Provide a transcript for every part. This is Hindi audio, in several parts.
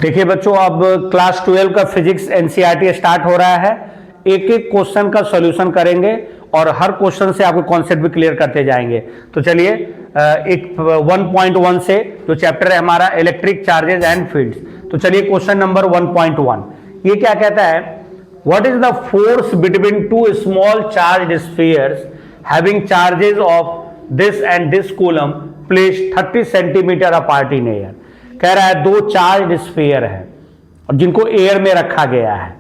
देखिए बच्चों, अब क्लास 12 का फिजिक्स एनसीईआरटी स्टार्ट हो रहा है। एक एक क्वेश्चन का सॉल्यूशन करेंगे और हर क्वेश्चन से आपको कॉन्सेप्ट भी क्लियर करते जाएंगे। तो चलिए एक 1.1 से जो चैप्टर है हमारा इलेक्ट्रिक चार्जेस एंड फील्ड्स, तो चलिए क्वेश्चन नंबर 1.1 ये क्या कहता है, what is the force between two small charge spheres having charges of this and this coulomb placed 30 centimetre apart in air. कह रहा है दो चार्ज स्फीयर है और जिनको एयर में रखा गया है।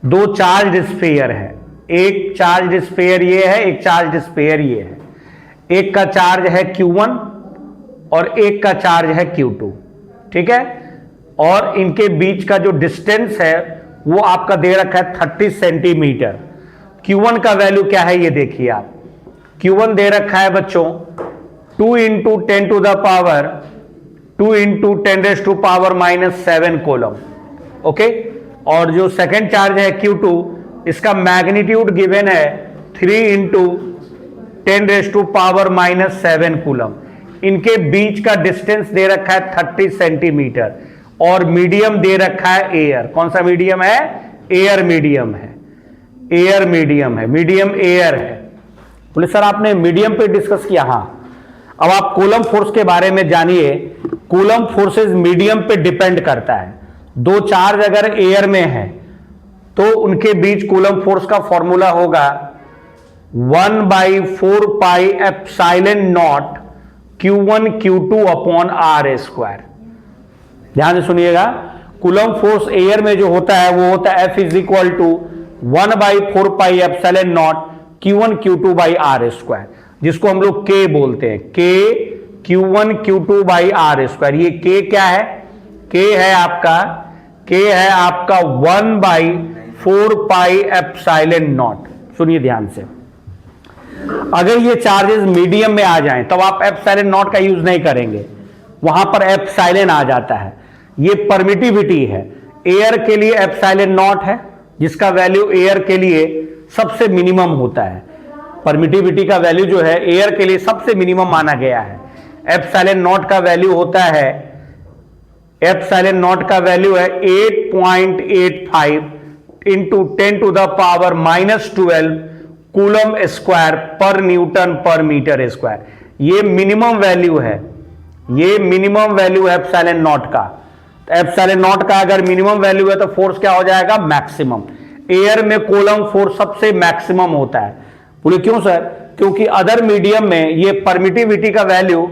दो चार्ज स्फीयर है, एक चार्ज स्फीयर ये है, एक चार्ज स्फीयर ये है। एक का चार्ज है Q1 और एक का चार्ज है Q2, ठीक है। और इनके बीच का जो डिस्टेंस है वो आपका दे रखा है 30 सेंटीमीटर। Q1 का वैल्यू क्या है ये देखिए आप। Q1 दे रखा है बच्चों 2 into 10 to the power 2 into 10⁻⁻7 coulomb, okay. और जो सेकेंड चार्ज है Q2, इसका मैग्नीट्यूड गिवन है 3 इंटू 10⁻⁻7 कूलम। इनके बीच का डिस्टेंस दे रखा है 30 सेंटीमीटर और मीडियम दे रखा है एयर। कौन सा मीडियम है? एयर मीडियम है, एयर मीडियम है, मीडियम एयर है। बोले सर आपने मीडियम पे डिस्कस किया। हाँ, अब आप कूलम फोर्स के बारे में जानिए। कूलम फोर्सेस मीडियम पे डिपेंड करता है। दो चार्ज अगर एयर में है तो उनके बीच कूलम फोर्स का फॉर्मूला होगा 1/4 pi epsilon naught Q1 Q2 upon R²। ध्यान से सुनिएगा, कूलम फोर्स एयर में जो होता है वो होता है F is equal to 1/4 pi epsilon naught Q1 Q2 by R², जिसको हम लोग K बोलते हैं। K Q1 Q2 by R²। ये K क्या है? K है आपका 1/4 पाई एप्सिलॉन नॉट। सुनिए ध्यान से, अगर ये चार्जेस मीडियम में आ जाएं तब आप एप्सिलॉन नॉट का यूज नहीं करेंगे, वहां पर एप्सिलॉन आ जाता है। ये परमिटिविटी है। एयर के लिए एप्सिलॉन नॉट है जिसका वैल्यू एयर के लिए सबसे मिनिमम होता है। परमिटिविटी का वैल्यू जो है एयर के लिए सबसे मिनिमम माना गया है। एप्सिलॉन नॉट का वैल्यू होता है, एप्सिलॉन नॉट का वैल्यू है 8.85 into 10 to the power -12 coulomb square पर न्यूटन पर मीटर स्क्वायर। ये मिनिमम वैल्यू है, ये मिनिमम वैल्यू है एप्सिलॉन नॉट का। तो एप्सिलॉन नॉट का अगर मिनिमम वैल्यू है तो फोर्स क्या हो जाएगा? मैक्सिमम। एयर में कूलम फोर्स सबसे मैक्सिमम होता है। बोले क्यों सर? क्योंकि अदर मीडियम में ये परमिटिविटी का वैल्यू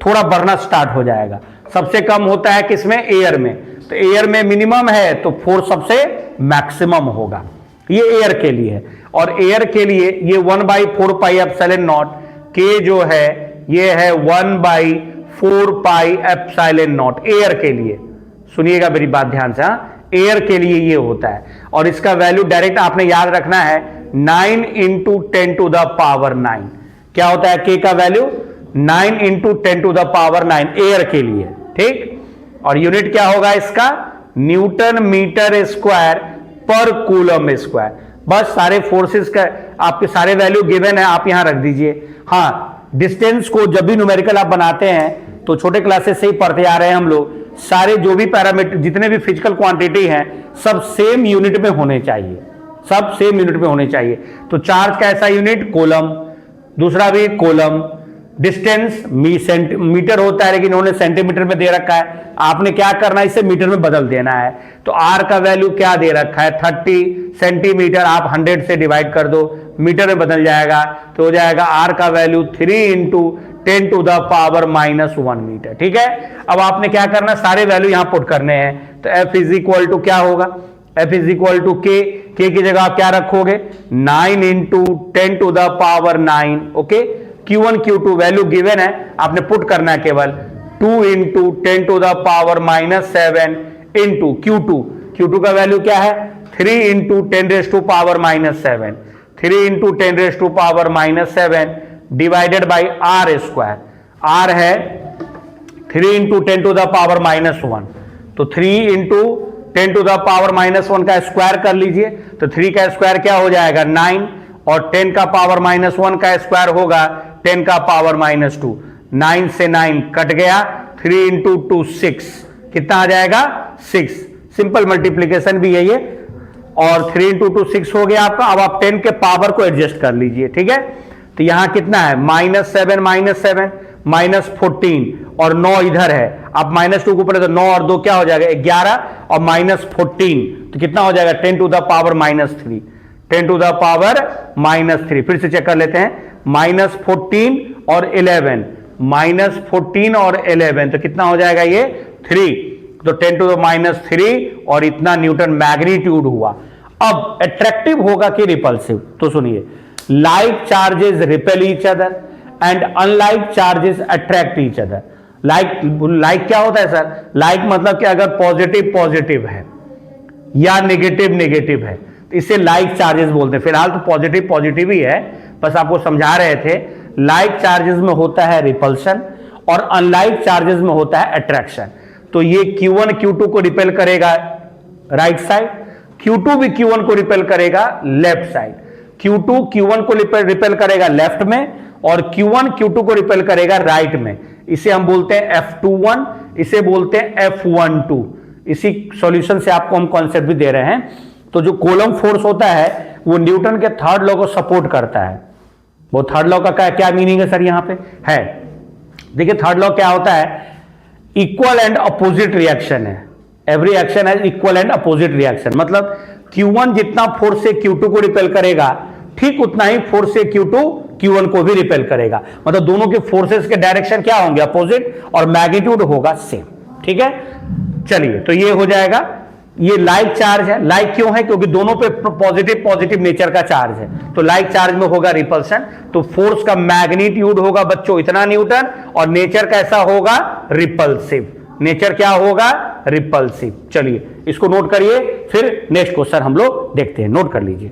थोड़ा बढ़ना स्टार्ट हो जाएगा। सबसे कम होता है किसमें? एयर में। तो एयर में मिनिमम है तो फोर्स सबसे मैक्सिमम होगा। ये एयर के लिए है। और एयर के लिए ये 1/4 पाई एप्सिलॉन नॉट, के जो है ये है 1/4 पाई एप्सिलॉन नॉट एयर के लिए। सुनिएगा मेरी बात ध्यान से। हाँ, एयर के लिए ये होता है और इसका वैल्यू डायरेक्ट आपने याद रखना है 9 इंटू 10 टू द पावर 9। क्या होता है के का value? 9 into 10 to the power 9 air के लिए, ठीक। और यूनिट क्या होगा इसका? न्यूटन मीटर स्क्वायर पर कूलम स्क्वायर। बस सारे फोर्सेस का आपके सारे वैल्यू गिवन है, आप यहां रख दीजिए। हाँ, डिस्टेंस को जब भी न्यूमेरिकल आप बनाते हैं तो छोटे क्लासेस से ही पढ़ते आ रहे हैं हम लोग, सारे जो भी पैरामीटर जितने भी फिजिकल क्वांटिटी हैं सब सेम यूनिट में होने चाहिए, सब सेम यूनिट में होने चाहिए। तो चार्ज का ऐसा यूनिट कूलम, दूसरा भी कूलम। डिस्टेंस मीटर होता है लेकिन उन्होंने सेंटीमीटर में दे रखा है, आपने क्या करना है इसे मीटर में बदल देना है। तो आर का वैल्यू क्या दे रखा है? 30 सेंटीमीटर। आप 100 से डिवाइड कर दो, मीटर में बदल जाएगा तो हो जाएगा आर का value 3 into 10 to the power -1 metre, ठीक है। अब आपने क्या करना, सारे वैल्यू यहां पुट करने हैं। तो एफ इज इक्वल टू क्या होगा? एफ इज इक्वल टू के की जगह आप क्या रखोगे? 9 into 10 to the power 9, okay. Q1 Q2 value given है, आपने पुट करना है केवल 2 into 10 to the power -7 into Q2 का वैल्यू क्या है? 3 into 10 to power -7, 3 into 10 power -7 divided by R²। R है 3 इंटू 10 टू द पावर -1, तो 3 इंटू 10 टू द पावर -1 का स्क्वायर कर लीजिए। तो 3 का स्क्वायर क्या हो जाएगा? 9, और 10 का पावर -1 का स्क्वायर होगा 10 का पावर -2। 9 से 9 कट गया, 3 इंटू 2 6, कितना आ जाएगा? 6, सिंपल मल्टीप्लीकेशन भी है ये, और 3 इंटू 2 6 हो गया आपका। अब आप 10 के पावर को एडजस्ट कर लीजिए, ठीक है। तो यहां कितना है, -7 -14 और 9 इधर है। आप -2 के ऊपर तो 9 और 2 क्या हो जाएगा 11 और -14 तो कितना हो जाएगा 10 to the power -3, 10 to the power -3। फिर से चेक कर लेते हैं, -14 और 11, -14 और 11 तो कितना हो जाएगा ये 3, तो 10 टू द -3 और इतना न्यूटन मैग्नीट्यूड हुआ। अब अट्रैक्टिव होगा कि रिपल्सिव, तो सुनिए, like charges repel each other and unlike charges attract each other. Like क्या होता है सर, लाइक मतलब कि अगर पॉजिटिव पॉजिटिव है या नेगेटिव नेगेटिव है तो इसे लाइक चार्जेस बोलते हैं। फिलहाल तो पॉजिटिव पॉजिटिव ही है, बस आपको समझा रहे थे। लाइक चार्जेस में होता है रिपल्शन और अनलाइक चार्जेस में होता है अट्रैक्शन। तो ये Q1 Q2 को रिपेल करेगा राइट साइड, Q2 भी Q1 को रिपेल करेगा लेफ्ट साइड, Q2 Q1 को रिपेल करेगा लेफ्ट में और Q1 Q2 को रिपेल करेगा राइट में। इसे हम बोलते हैं F21, इसे बोलते हैं F12। इसी सॉल्यूशन से आपको हम कॉन्सेप्ट भी दे रहे हैं। तो जो कूलम्ब फोर्स होता है वो न्यूटन के थर्ड लॉ को सपोर्ट करता है। वो थर्ड लॉ का क्या मीनिंग है सर यहां पे है, देखिए थर्ड लॉ क्या होता है, इक्वल एंड अपोजिट रिएक्शन है। Every action has equal and opposite reaction, मतलब Q1 जितना फोर्स से Q2 को रिपेल करेगा ठीक उतना ही फोर्स से Q2 Q1 को भी रिपेल करेगा। मतलब दोनों के फोर्सेस के डायरेक्शन क्या होंगे, अपोजिट, और मैग्नीट्यूड होगा सेम, ठीक है। चलिए, तो ये हो जाएगा। ये लाइक चार्ज है, लाइक क्यों है, क्योंकि दोनों पे पॉजिटिव पॉजिटिव नेचर का चार्ज है, तो लाइक चार्ज में होगा रिपल्सन। तो फोर्स का मैग्नीट्यूड होगा बच्चों इतना न्यूटन और नेचर कैसा होगा, रिपल्सिव। नेचर क्या होगा, रिपल्सिव। चलिए इसको नोट करिए, फिर नेक्स्ट क्वेश्चन हम लोग देखते हैं, नोट कर लीजिए।